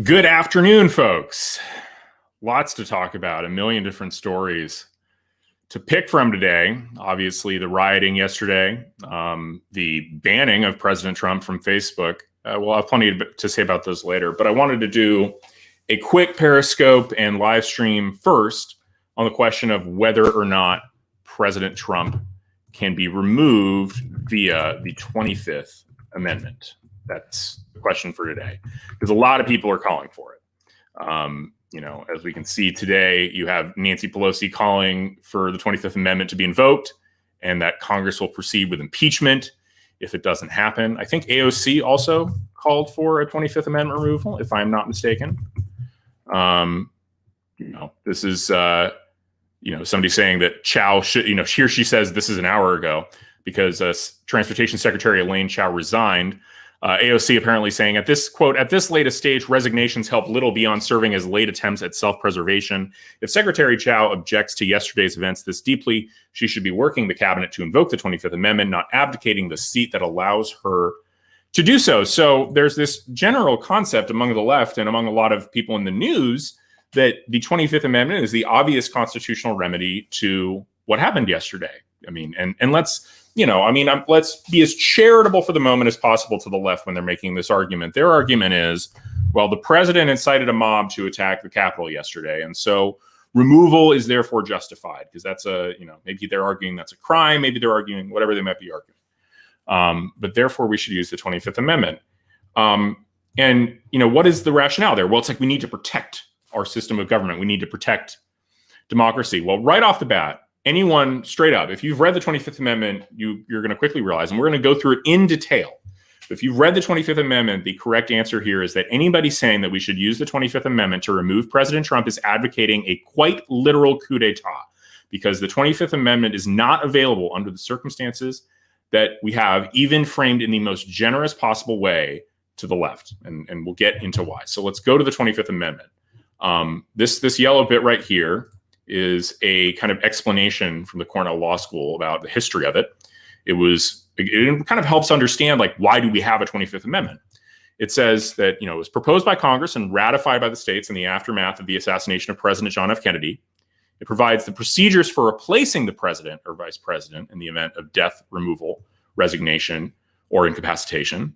Good afternoon, folks. Lots to talk about, a million different stories to pick from today. Obviously, the rioting yesterday, the banning of President Trump from Facebook. We'll have plenty to say about those later, but I wanted to do a quick Periscope and live stream first on the question of whether or not President Trump can be removed via the 25th Amendment. That's the question for today, because a lot of people are calling for it. As we can see today, you have Nancy Pelosi calling for the 25th Amendment to be invoked and that Congress will proceed with impeachment if it doesn't happen. I think AOC also called for a 25th Amendment removal, if I'm not mistaken. This is, somebody saying that Chao should, here she says this is an hour ago because Transportation Secretary Elaine Chao resigned. AOC apparently saying at this latest stage, resignations help little beyond serving as late attempts at self-preservation. If Secretary Chao objects to yesterday's events this deeply, she should be working the cabinet to invoke the 25th Amendment, not abdicating the seat that allows her to do so. So there's this general concept among the left and among a lot of people in the news that the 25th Amendment is the obvious constitutional remedy to what happened yesterday. Let's be as charitable for the moment as possible to the left when they're making this argument. Their argument is, well, the president incited a mob to attack the Capitol yesterday, and so removal is therefore justified because that's maybe they're arguing that's a crime, maybe they're arguing whatever they might be arguing. But therefore we should use the 25th Amendment. What is the rationale there? Well, it's like we need to protect our system of government. We need to protect democracy. Well, right off the bat, anyone straight up, if you've read the 25th Amendment, you're going to quickly realize, and we're going to go through it in detail. If you've read the 25th Amendment, the correct answer here is that anybody saying that we should use the 25th Amendment to remove President Trump is advocating a quite literal coup d'etat, because the 25th Amendment is not available under the circumstances that we have, even framed in the most generous possible way to the left. And we'll get into why. So let's go to the 25th Amendment. This yellow bit right here is a kind of explanation from the Cornell Law School about the history of it. It kind of helps understand, like, why do we have a 25th Amendment? It says that, it was proposed by Congress and ratified by the states in the aftermath of the assassination of President John F. Kennedy. It provides the procedures for replacing the president or vice president in the event of death, removal, resignation, or incapacitation.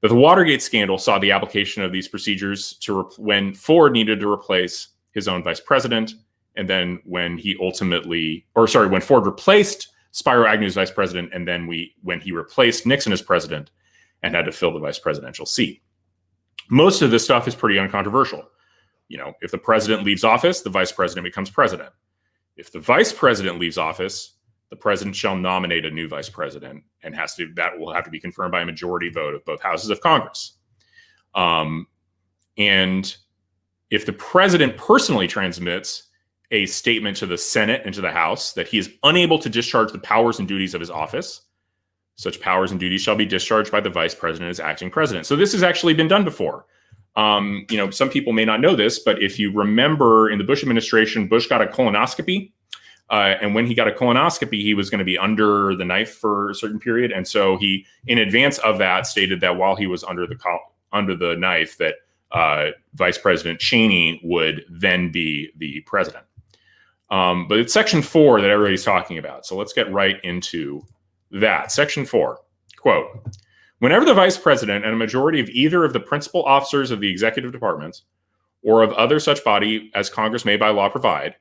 But the Watergate scandal saw the application of these procedures when Ford needed to replace his own vice president. And then when Ford replaced Spiro Agnew as vice president, and then when he replaced Nixon as president and had to fill the vice presidential seat. Most of this stuff is pretty uncontroversial. If the president leaves office, the vice president becomes president. If the vice president leaves office, the president shall nominate a new vice president, and that will have to be confirmed by a majority vote of both houses of Congress. And if the president personally transmits a statement to the Senate and to the House that he is unable to discharge the powers and duties of his office, such powers and duties shall be discharged by the vice president as acting president. So this has actually been done before. Some people may not know this, but if you remember in the Bush administration, Bush got a colonoscopy. And when he got a colonoscopy, he was going to be under the knife for a certain period. And so he, in advance of that, stated that while he was under the knife, that Vice President Cheney would then be the president. But it's Section 4 that everybody's talking about. So let's get right into that. Section 4, quote, whenever the vice president and a majority of either of the principal officers of the executive departments or of other such body as Congress may by law provide,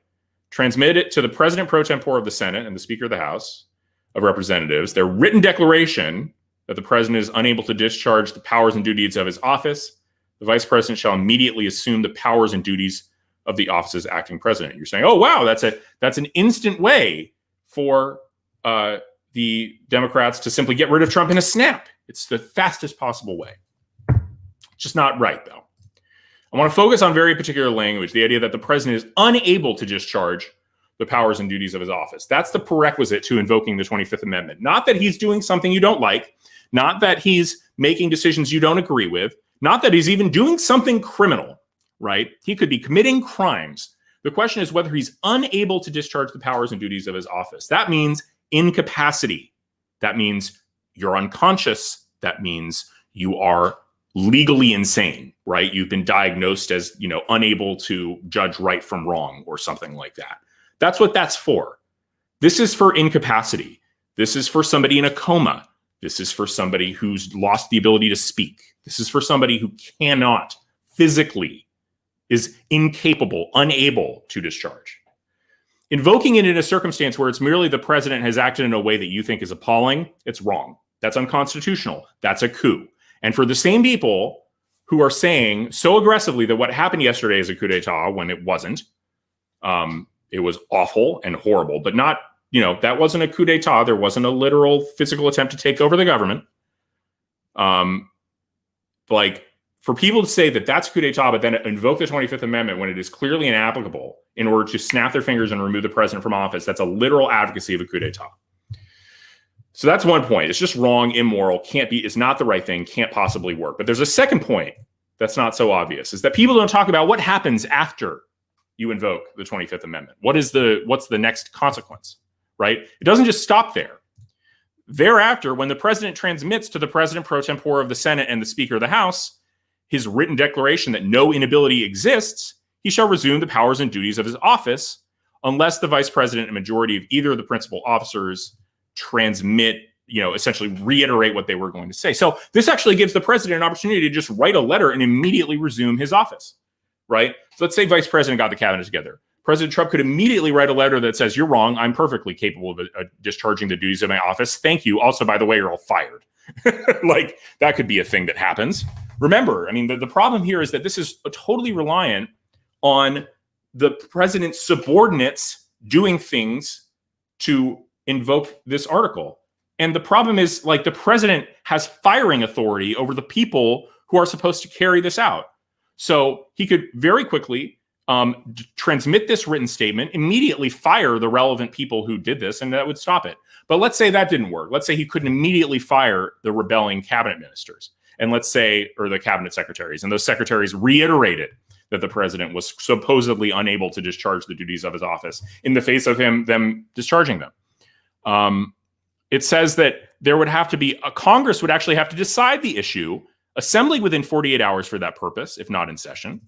transmit it to the president pro tempore of the Senate and the Speaker of the House of Representatives their written declaration that the president is unable to discharge the powers and duties of his office, the vice president shall immediately assume the powers and duties of the office as acting president. You're saying, oh, wow, that's an instant way for the Democrats to simply get rid of Trump in a snap. It's the fastest possible way. Just not right, though. I want to focus on very particular language, the idea that the president is unable to discharge the powers and duties of his office. That's the prerequisite to invoking the 25th Amendment. Not that he's doing something you don't like, not that he's making decisions you don't agree with, not that he's even doing something criminal, right? He could be committing crimes. The question is whether he's unable to discharge the powers and duties of his office. That means incapacity. That means you're unconscious. That means you are legally insane, right? You've been diagnosed as, unable to judge right from wrong or something like that. That's what that's for. This is for incapacity. This is for somebody in a coma. This is for somebody who's lost the ability to speak. This is for somebody who cannot physically, is incapable, unable to discharge. Invoking it in a circumstance where it's merely the president has acted in a way that you think is appalling, it's wrong. That's unconstitutional. That's a coup. And for the same people who are saying so aggressively that what happened yesterday is a coup d'etat when it wasn't, it was awful and horrible, but not, that wasn't a coup d'etat. There wasn't a literal physical attempt to take over the government. For people to say that that's coup d'etat, but then invoke the 25th Amendment when it is clearly inapplicable in order to snap their fingers and remove the president from office, that's a literal advocacy of a coup d'etat. So that's one point. It's just wrong, immoral, is not the right thing, can't possibly work. But there's a second point that's not so obvious, is that people don't talk about what happens after you invoke the 25th Amendment. What's the next consequence, right? It doesn't just stop there. Thereafter, when the president transmits to the president pro tempore of the Senate and the Speaker of the House his written declaration that no inability exists, he shall resume the powers and duties of his office unless the vice president and majority of either of the principal officers transmit, essentially reiterate what they were going to say. So this actually gives the president an opportunity to just write a letter and immediately resume his office, right? So let's say vice president got the cabinet together. President Trump could immediately write a letter that says, you're wrong. I'm perfectly capable of discharging the duties of my office. Thank you. Also, by the way, you're all fired. That could be a thing that happens. Remember, the problem here is that this is totally reliant on the president's subordinates doing things to invoke this article. And the problem is, the president has firing authority over the people who are supposed to carry this out. So he could very quickly transmit this written statement, immediately fire the relevant people who did this, and that would stop it. But let's say that didn't work. Let's say he couldn't immediately fire the rebelling cabinet ministers, and or the cabinet secretaries, and those secretaries reiterated that the president was supposedly unable to discharge the duties of his office in the face of them discharging them. It says that there would have to be Congress would actually have to decide the issue, assembly within 48 hours for that purpose, if not in session.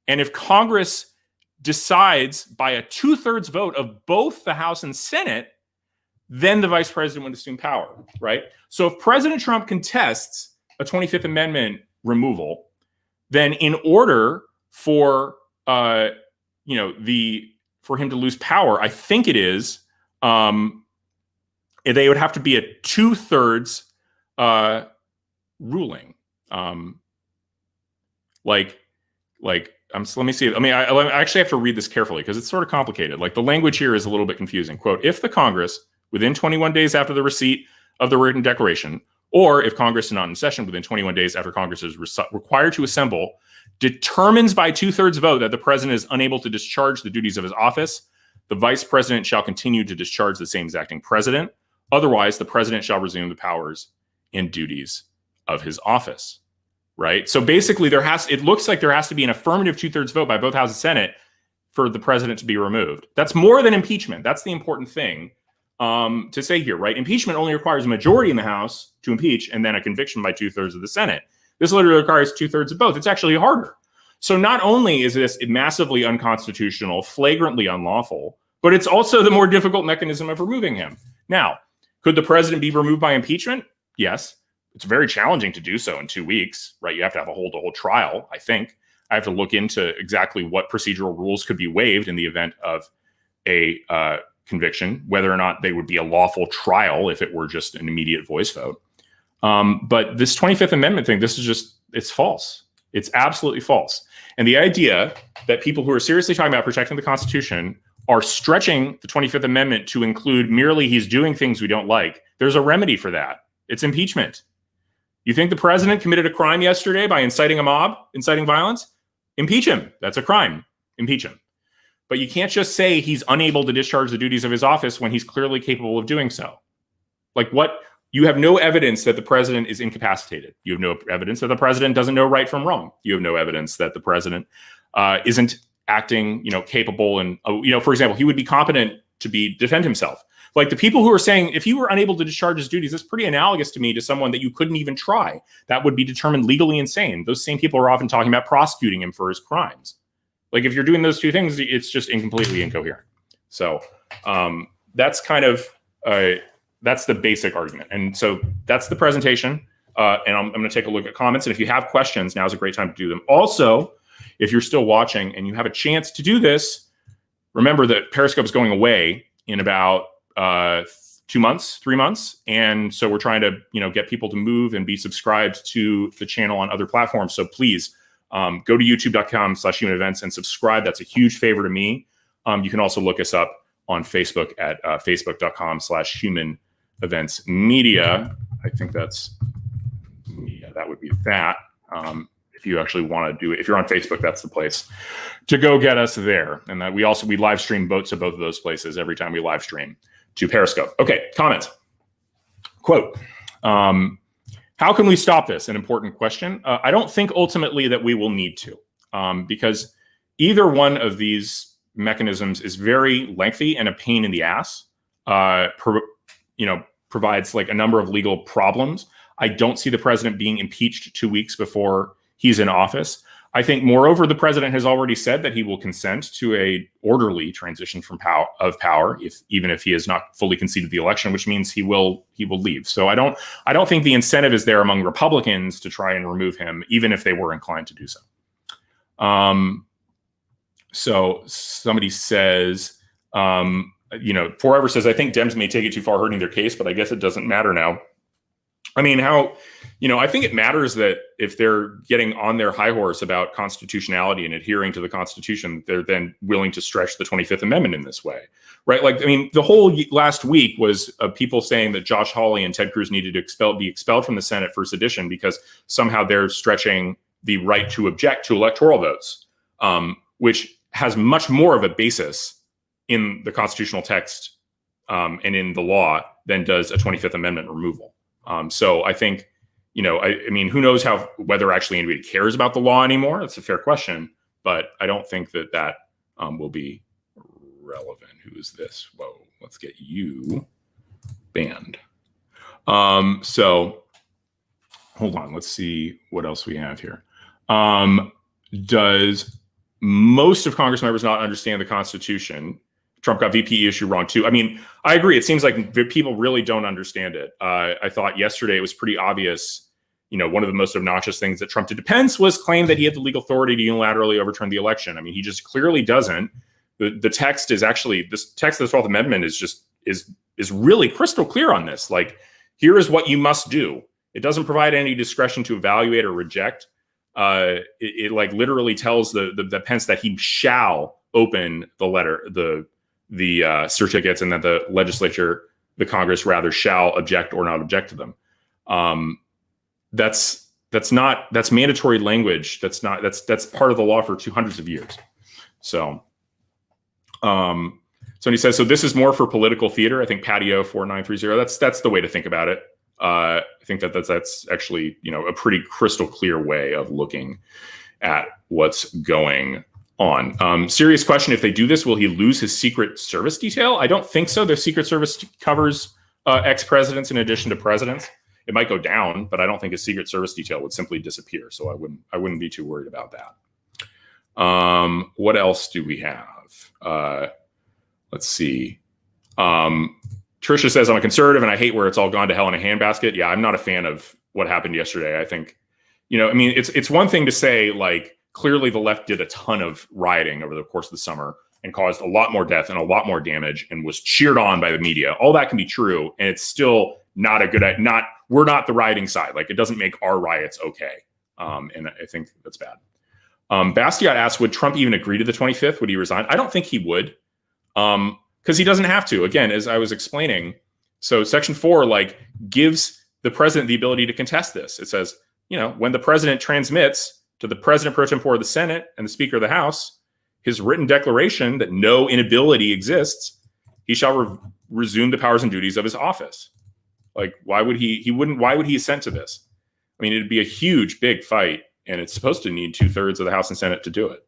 And if Congress decides by a 2/3 vote of both the House and Senate, then the vice president would assume power, right? So if President Trump contests a 25th Amendment removal, then in order for for him to lose power, I think it is they would have to be a 2/3 ruling. Let me see. I actually have to read this carefully because it's sort of complicated. The language here is a little bit confusing. Quote, if the Congress, within 21 days after the receipt of the written declaration, or if Congress is not in session within 21 days after Congress is required to assemble, determines by 2/3 vote that the president is unable to discharge the duties of his office, the vice president shall continue to discharge the same as acting president. Otherwise, the president shall resume the powers and duties of his office. Right. So basically, it looks like there has to be an affirmative 2/3 vote by both House and Senate for the president to be removed. That's more than impeachment. That's the important thing to say here, right? Impeachment only requires a majority in the House to impeach and then a conviction by 2/3 of the Senate. This literally requires 2/3 of both. It's actually harder. So not only is this massively unconstitutional, flagrantly unlawful, but it's also the more difficult mechanism of removing him. Now, could the president be removed by impeachment? Yes. It's very challenging to do so in 2 weeks, right? You have to have a whole trial, I think. I have to look into exactly what procedural rules could be waived in the event of a conviction, whether or not they would be a lawful trial if it were just an immediate voice vote. But this 25th Amendment thing, it's false. It's absolutely false. And the idea that people who are seriously talking about protecting the Constitution are stretching the 25th Amendment to include merely he's doing things we don't like, there's a remedy for that. It's impeachment. You think the president committed a crime yesterday by inciting a mob, inciting violence? Impeach him. That's a crime. Impeach him. But you can't just say he's unable to discharge the duties of his office when he's clearly capable of doing so. You have no evidence that the president is incapacitated. You have no evidence that the president doesn't know right from wrong. You have no evidence that the president isn't acting, capable and, for example, he would be competent to defend himself. Like the people who are saying, if you were unable to discharge his duties, that's pretty analogous to me to someone that you couldn't even try. That would be determined legally insane. Those same people are often talking about prosecuting him for his crimes. Like if you're doing those two things, it's just completely incoherent. So that's kind of, that's the basic argument. And so that's the presentation. And I'm going to take a look at comments. And if you have questions, now's a great time to do them. Also, if you're still watching and you have a chance to do this, remember that Periscope is going away in about 2 months, 3 months. And so we're trying to, get people to move and be subscribed to the channel on other platforms. So please go to youtube.com/human events and subscribe. That's a huge favor to me. You can also look us up on Facebook at facebook.com/human events media. I think that's, that would be that. If you actually want to do it, if you're on Facebook, that's the place to go get us there. And that we live stream to both of those places every time we live stream to Periscope. Okay, comments. Quote, how can we stop this? An important question. I don't think ultimately that we will need to, because either one of these mechanisms is very lengthy and a pain in the ass, provides like a number of legal problems. I don't see the president being impeached 2 weeks before he's in office. I think, moreover, the president has already said that he will consent to a orderly transition from power, even if he has not fully conceded the election, which means he will leave. So I don't think the incentive is there among Republicans to try and remove him, even if they were inclined to do so. So somebody says, Forever says, I think Dems may take it too far, hurting their case, but I guess it doesn't matter now. I mean, I think it matters that if they're getting on their high horse about constitutionality and adhering to the Constitution, they're then willing to stretch the 25th Amendment in this way, right? Like, I mean, the whole last week was people saying that Josh Hawley and Ted Cruz needed to be expelled from the Senate for sedition because somehow they're stretching the right to object to electoral votes, which has much more of a basis in the constitutional text and in the law than does a 25th Amendment removal. So I think, I mean, who knows whether actually anybody cares about the law anymore? That's a fair question, but I don't think that will be relevant. Who is this? Whoa, let's get you banned. So hold on, let's see what else we have here. Does most of Congress members not understand the Constitution? Trump got VP issue wrong too. I mean, I agree. It seems like people really don't understand it. I thought yesterday it was pretty obvious. One of the most obnoxious things that Trump did to Pence was claim that he had the legal authority to unilaterally overturn the election. I mean, he just clearly doesn't. The text is actually, this text of the 12th Amendment is really crystal clear on this. Like, here is what you must do. It doesn't provide any discretion to evaluate or reject. It like literally tells the Pence that he shall open the certificates, and that the legislature, the Congress rather, shall object or not object to them. That's mandatory language. That's part of the law for hundreds of years. So, somebody says, so this is more for political theater. I think Patio 4930. That's the way to think about it. I think that's actually, a pretty crystal clear way of looking at what's going on. Serious question. If they do this, will he lose his Secret Service detail? I don't think so. The Secret Service covers ex-presidents in addition to presidents. It might go down, but I don't think his Secret Service detail would simply disappear. So I wouldn't be too worried about that. What else do we have? Let's see. Tricia says, I'm a conservative and I hate where it's all gone to hell in a handbasket. Yeah, I'm not a fan of what happened yesterday. I think, I mean, it's one thing to say, like, clearly the left did a ton of rioting over the course of the summer and caused a lot more death and a lot more damage and was cheered on by the media. All that can be true. And it's still not a good, we're not the rioting side. Like, it doesn't make our riots okay. And I think that's bad. Bastiat asks, would Trump even agree to the 25th? Would he resign? I don't think he would. Because he doesn't have to. Again, as I was explaining, so Section 4 gives the president the ability to contest this. It says, when the president transmits to the president pro tempore of the Senate and the Speaker of the House his written declaration that no inability exists, he shall resume the powers and duties of his office. Like, why would he assent to this? I mean, it'd be a huge, big fight, and it's supposed to need 2/3 of the House and Senate to do it.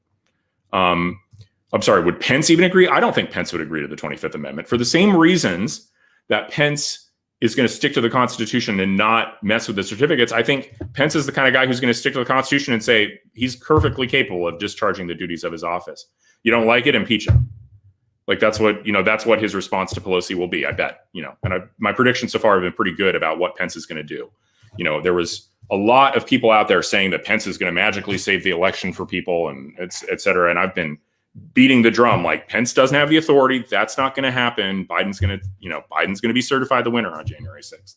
I'm sorry, would Pence even agree? I don't think Pence would agree to the 25th Amendment for the same reasons that Pence is going to stick to the Constitution and not mess with the certificates. I think Pence is the kind of guy who's going to stick to the Constitution and say he's perfectly capable of discharging the duties of his office. You don't like it, impeach him. Like that's what his response to Pelosi will be, I bet. And my predictions so far have been pretty good about what Pence is going to do. There was a lot of people out there saying that Pence is going to magically save the election for people and et cetera. And I've been beating the drum like Pence doesn't have the authority. That's not going to happen. Biden's going to be certified the winner on January 6th.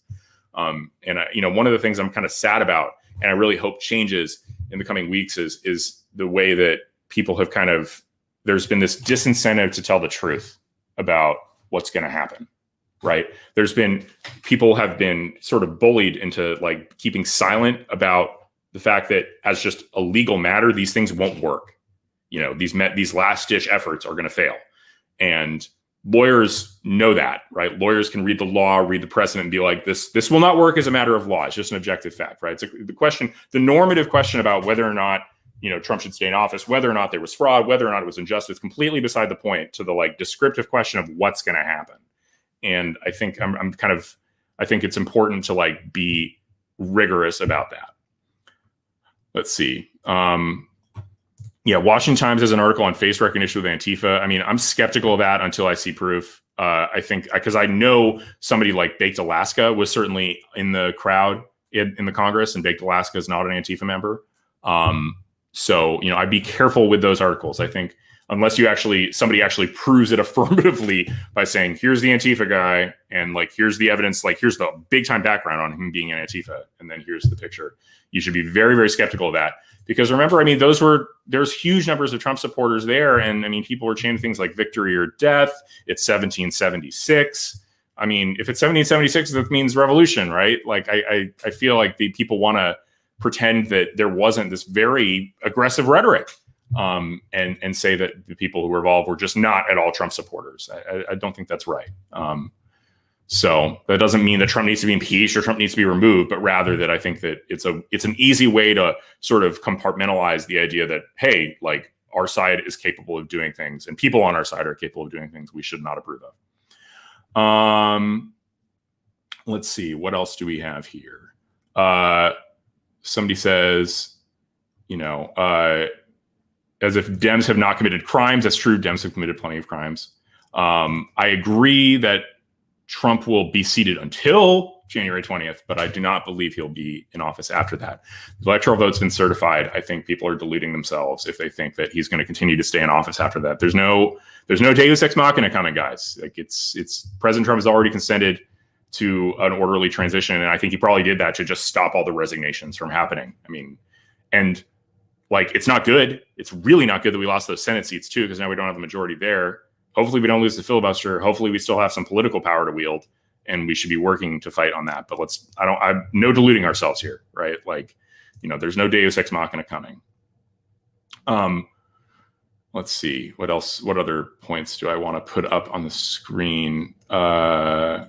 And one of the things I'm kind of sad about, and I really hope changes in the coming weeks is the way that people have there's been this disincentive to tell the truth about what's going to happen. Right. People have been sort of bullied into like keeping silent about the fact that as just a legal matter, these things won't work. These last ditch efforts are going to fail. And lawyers know that, right? Lawyers can read the law, read the precedent and be like, this will not work as a matter of law. It's just an objective fact, right? It's the normative question about whether or not, Trump should stay in office, whether or not there was fraud, whether or not it was injustice, is completely beside the point to the like descriptive question of what's going to happen. And I think I think it's important to like be rigorous about that. Let's see. Washington Times has an article on face recognition with Antifa. I mean, I'm skeptical of that until I see proof. I think because I know somebody like Baked Alaska was certainly in the crowd in the Congress, and Baked Alaska is not an Antifa member. So I'd be careful with those articles. I think unless somebody actually proves it affirmatively by saying, here's the Antifa guy, and like, here's the evidence, like, here's the big time background on him being an Antifa, and then here's the picture. You should be very, very skeptical of that. Because remember, I mean, there's huge numbers of Trump supporters there. And I mean, people were chanting things like victory or death. It's 1776. I mean, if it's 1776, that means revolution, right? Like, I feel like the people want to pretend that there wasn't this very aggressive rhetoric and say that the people who were involved were just not at all Trump supporters. I don't think that's right. So that doesn't mean that Trump needs to be impeached or Trump needs to be removed, but rather that I think that it's an easy way to sort of compartmentalize the idea that, hey, like our side is capable of doing things and people on our side are capable of doing things we should not approve of. Let's see, what else do we have here? Somebody says, as if Dems have not committed crimes. That's true. Dems have committed plenty of crimes. I agree that Trump will be seated until January 20th, but I do not believe he'll be in office after that. The electoral vote's been certified. I think people are deluding themselves if they think that he's going to continue to stay in office after that. There's no Deus Ex Machina coming, guys. Like it's President Trump has already consented to an orderly transition, and I think he probably did that to just stop all the resignations from happening. I mean, and like it's not good. It's really not good that we lost those Senate seats too, because now we don't have a majority there. Hopefully we don't lose the filibuster. Hopefully we still have some political power to wield, and we should be working to fight on that. But I'm no deluding ourselves here, right? Like, there's no Deus Ex Machina coming. Let's see, what else? What other points do I want to put up on the screen? Can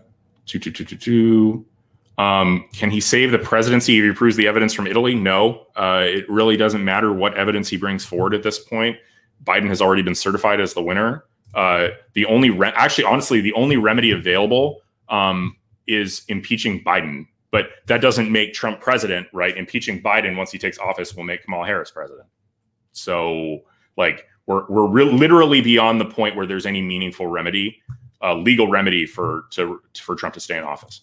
he save the presidency if he proves the evidence from Italy? No, it really doesn't matter what evidence he brings forward at this point. Biden has already been certified as the winner. The only remedy available is impeaching Biden, but that doesn't make Trump president, right? Impeaching Biden once he takes office will make Kamala Harris president. So, like, we're literally beyond the point where there's any meaningful remedy, legal remedy for Trump to stay in office.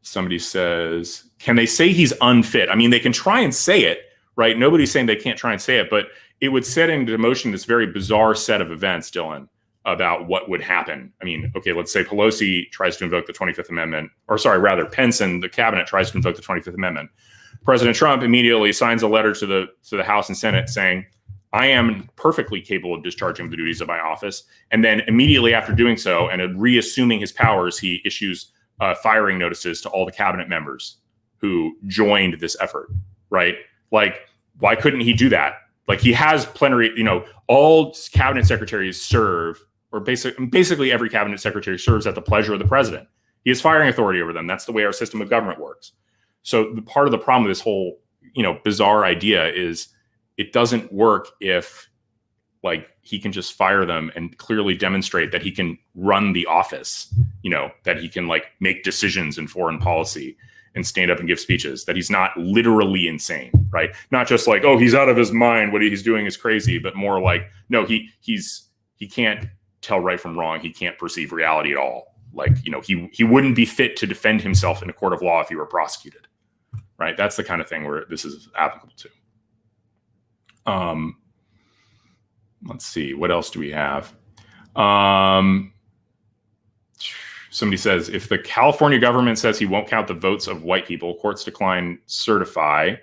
Somebody says, can they say he's unfit? I mean, they can try and say it, right? Nobody's saying they can't try and say it, but it would set into motion this very bizarre set of events, Dylan, about what would happen. I mean, okay, let's say Pelosi tries to invoke the 25th Amendment, or sorry, rather, Pence and the cabinet tries to invoke the 25th Amendment. President Trump immediately signs a letter to the House and Senate saying, I am perfectly capable of discharging the duties of my office. And then immediately after doing so and reassuming his powers, he issues firing notices to all the cabinet members who joined this effort, right? Like, why couldn't he do that? Like, he has plenary, all cabinet secretaries serve, or basically every cabinet secretary serves at the pleasure of the president. He has firing authority over them. That's the way our system of government works. So the part of the problem with this whole, bizarre idea is it doesn't work if like he can just fire them and clearly demonstrate that he can run the office, that he can like make decisions in foreign policy and stand up and give speeches, that he's not literally insane, right? Not just like, oh, he's out of his mind, what he's doing is crazy, but more like, no, he can't tell right from wrong. He can't perceive reality at all. Like, he wouldn't be fit to defend himself in a court of law if he were prosecuted, right? That's the kind of thing where this is applicable to. Let's see, what else do we have? Somebody says, if the California government says he won't count the votes of white people, courts decline certify,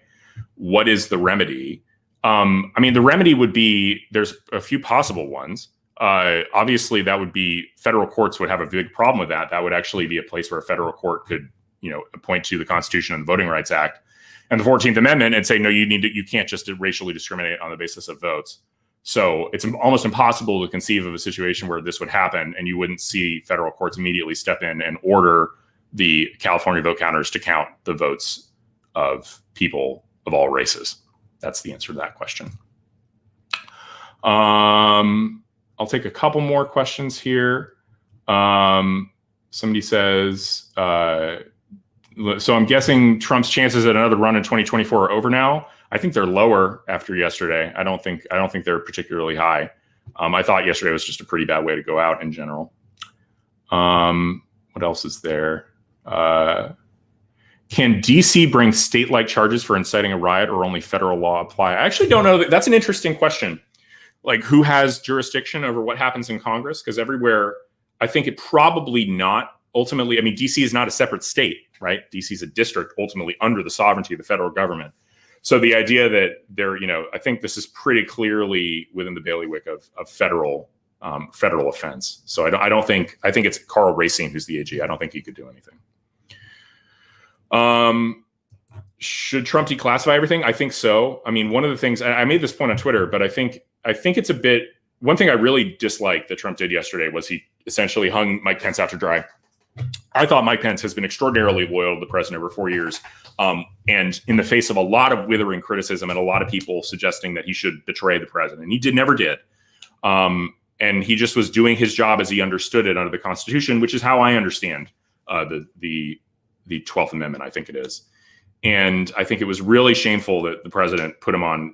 what is the remedy? The remedy would be, there's a few possible ones. Obviously, that would be, federal courts would have a big problem with that. That would actually be a place where a federal court could, point to the Constitution and the Voting Rights Act and the 14th Amendment and say, no, you can't just racially discriminate on the basis of votes. So it's almost impossible to conceive of a situation where this would happen and you wouldn't see federal courts immediately step in and order the California vote counters to count the votes of people of all races. That's the answer to that question. I'll take a couple more questions here. Somebody says, so I'm guessing Trump's chances at another run in 2024 are over now. I think they're lower after yesterday. I don't think they're particularly high. I thought yesterday was just a pretty bad way to go out in general. What else is there? Can DC bring state-like charges for inciting a riot, or only federal law apply? I actually don't know. That's an interesting question. Like, who has jurisdiction over what happens in Congress? Because everywhere, I think it probably not. Ultimately, DC is not a separate state, right? DC is a district ultimately under the sovereignty of the federal government. So the idea that I think this is pretty clearly within the bailiwick of federal offense. So I think it's Carl Racine who's the AG. I don't think he could do anything. Should Trump declassify everything? I think so. One of the things, I made this point on Twitter, but I think it's a bit, one thing I really disliked that Trump did yesterday was he essentially hung Mike Pence out to dry. I thought Mike Pence has been extraordinarily loyal to the president over 4 years. And in the face of a lot of withering criticism and a lot of people suggesting that he should betray the president, he never did. And he just was doing his job as he understood it under the Constitution, which is how I understand the 12th Amendment, I think it is. And I think it was really shameful that the president put him on,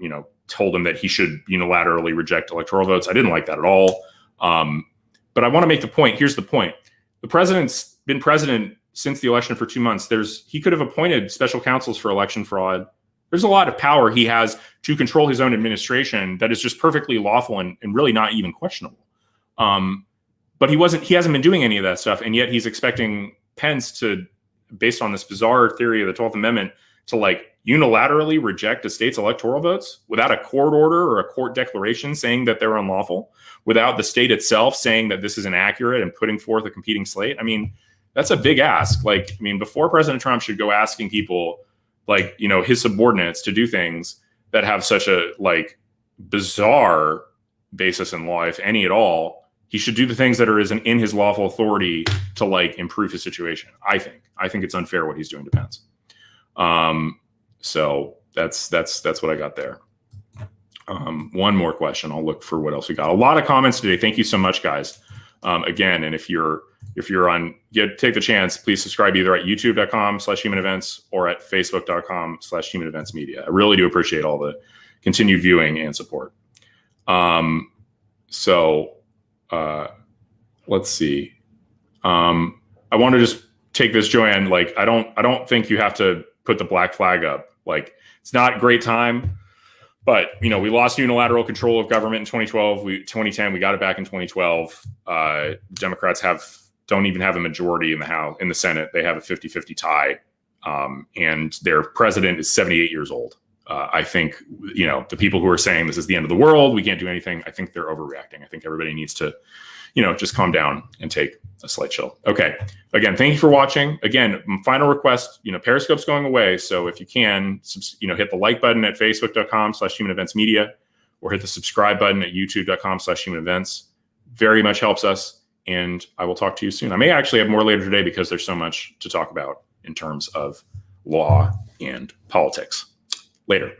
told him that he should unilaterally reject electoral votes. I didn't like that at all. But I want to make the point. Here's the point. The president's been president since the election for 2 months. He could have appointed special counsels for election fraud. There's a lot of power he has to control his own administration that is just perfectly lawful and really not even questionable. But he hasn't been doing any of that stuff. And yet he's expecting Pence to, based on this bizarre theory of the 12th Amendment, to unilaterally reject a state's electoral votes without a court order or a court declaration saying that they're unlawful, without the state itself saying that this is inaccurate and putting forth a competing slate. That's a big ask. Before President Trump should go asking people his subordinates to do things that have such a bizarre basis in law, if any at all, he should do the things that are in his lawful authority to improve his situation. I think it's unfair what he's doing to Pence. So that's what I got there. One more question. I'll look for what else we got. A lot of comments today. Thank you so much, guys. Again, and if you're on, take the chance, please subscribe either at youtube.com/human events or at facebook.com/human events media. I really do appreciate all the continued viewing and support. Let's see. I want to just take this, Joanne. I don't think you have to put the black flag up. It's not a great time, but we lost unilateral control of government in 2012. 2010, we got it back in 2012. Democrats don't even have a majority in the Senate. They have a 50-50 tie, and their president is 78 years old. I think the people who are saying this is the end of the world, we can't do anything, I think they're overreacting. I think everybody needs to just calm down and take a slight chill. Okay. Again, thank you for watching. Again, final request, Periscope's going away. So if you can, hit the like button at facebook.com/human events media, or hit the subscribe button at youtube.com/human events. Very much helps us. And I will talk to you soon. I may actually have more later today because there's so much to talk about in terms of law and politics. Later.